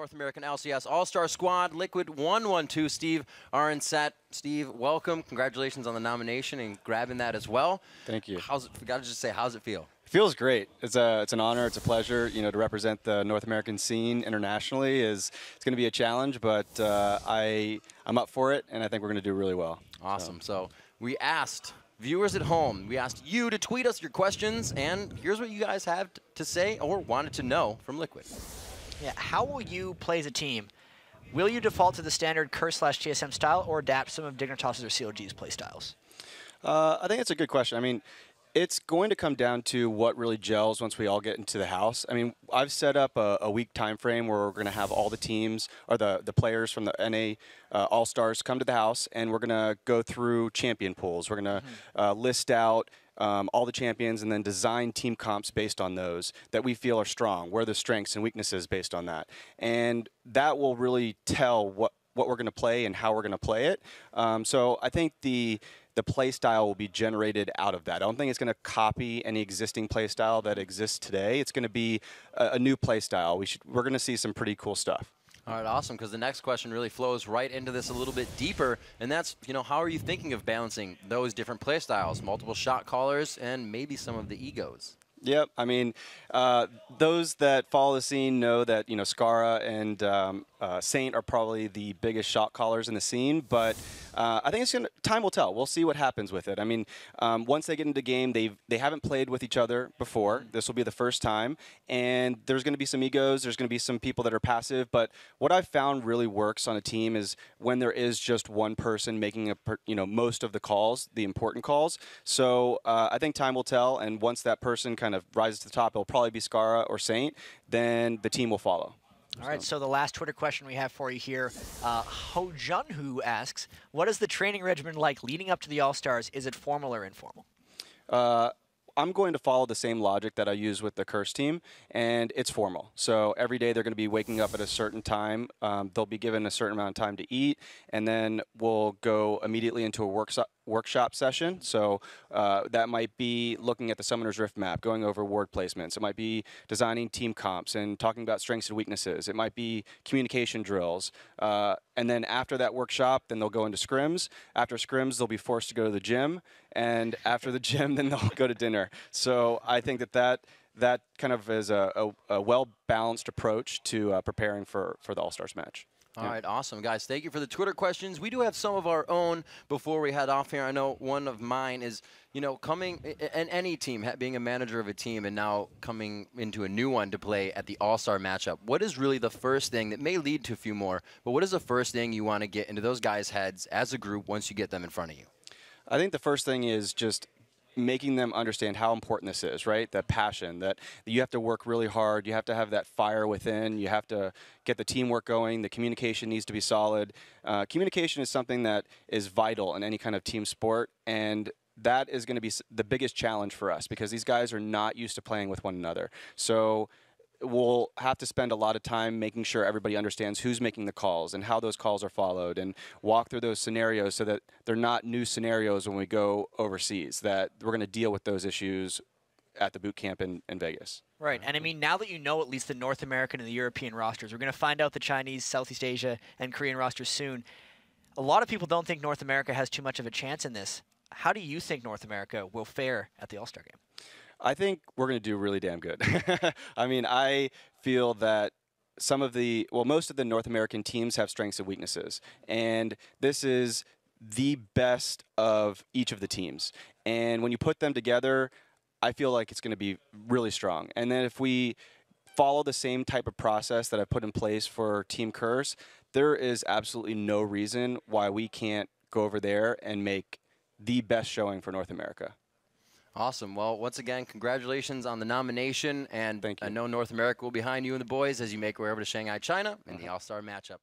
North American LCS All-Star Squad, LiQuid112, Steve are in set. Steve, welcome. Congratulations on the nomination and grabbing that as well. Thank you. Gotta just say, how's it feel? It feels great. It's an honor. It's a pleasure. You know, to represent the North American scene internationally it's going to be a challenge, but I'm up for it, and I think we're going to do really well. Awesome. So we asked viewers at home, we asked you to tweet us your questions, and here's what you guys have to say or wanted to know from Liquid. Yeah, how will you play as a team? Will you default to the standard Crs/TSM style or adapt some of Dignitas's or CLG's play styles? I think it's a good question. I mean, it's going to come down to what really gels once we all get into the house. I mean, I've set up a week time frame where we're going to have all the teams or the players from the NA All-Stars come to the house, and we're going to go through champion pools. We're going to list out all the champions and then design team comps based on those that we feel are strong, where are the strengths and weaknesses based on that. And that will really tell what we're going to play and how we're going to play it. So I think the play style will be generated out of that. I don't think it's going to copy any existing play style that exists today. It's going to be a new play style. We're going to see some pretty cool stuff. All right, awesome, because the next question really flows right into this a little bit deeper, and that's, you know, how are you thinking of balancing those different play styles, multiple shot callers, and maybe some of the egos? Yep, I mean, those that follow the scene know that, you know, Skara and Saint are probably the biggest shot callers in the scene, but I think time will tell. We'll see what happens with it. I mean, once they get into the game, they haven't played with each other before. This will be the first time, and there's going to be some egos. There's going to be some people that are passive, but what I've found really works on a team is when there is just one person making most of the calls, the important calls. So I think time will tell, and once that person kind of rises to the top, it'll probably be Skara or Saint, then the team will follow. All right, so the last Twitter question we have for you here, Ho Junhu asks, what is the training regimen like leading up to the All-Stars? Is it formal or informal? I'm going to follow the same logic that I use with the Crs team, and it's formal. So every day they're going to be waking up at a certain time. They'll be given a certain amount of time to eat, and then we'll go immediately into a workshop session. So that might be looking at the Summoner's Rift map, going over ward placements. It might be designing team comps and talking about strengths and weaknesses. It might be communication drills. And then after that workshop, then they'll go into scrims. After scrims, they'll be forced to go to the gym. And after the gym, then they'll go to dinner. So I think that kind of is a well-balanced approach to preparing for the All-Stars match. All right, awesome, guys. Thank you for the Twitter questions. We do have some of our own before we head off here. I know one of mine is, you know, coming in any team, being a manager of a team and now coming into a new one to play at the All-Star matchup. What is really the first thing that may lead to a few more, but what is the first thing you want to get into those guys' heads as a group once you get them in front of you? I think the first thing is just making them understand how important this is, right? That passion, that you have to work really hard. You have to have that fire within. You have to get the teamwork going. The communication needs to be solid. Communication is something that is vital in any kind of team sport, and that is going to be the biggest challenge for us because these guys are not used to playing with one another. So we'll have to spend a lot of time making sure everybody understands who's making the calls and how those calls are followed and walk through those scenarios so that they're not new scenarios when we go overseas, that we're going to deal with those issues at the boot camp in Vegas. Right, and I mean, now that you know at least the North American and the European rosters, we're going to find out the Chinese, Southeast Asia, and Korean rosters soon. A lot of people don't think North America has too much of a chance in this. How do you think North America will fare at the All-Star game? I think we're going to do really damn good. I mean, I feel that most of the North American teams have strengths and weaknesses. And this is the best of each of the teams. And when you put them together, I feel like it's going to be really strong. And then if we follow the same type of process that I put in place for Team Crs, there is absolutely no reason why we can't go over there and make the best showing for North America. Awesome. Well, once again, congratulations on the nomination. And thank you. I know North America will be behind you and the boys as you make your way over to Shanghai, China in the All-Star matchup.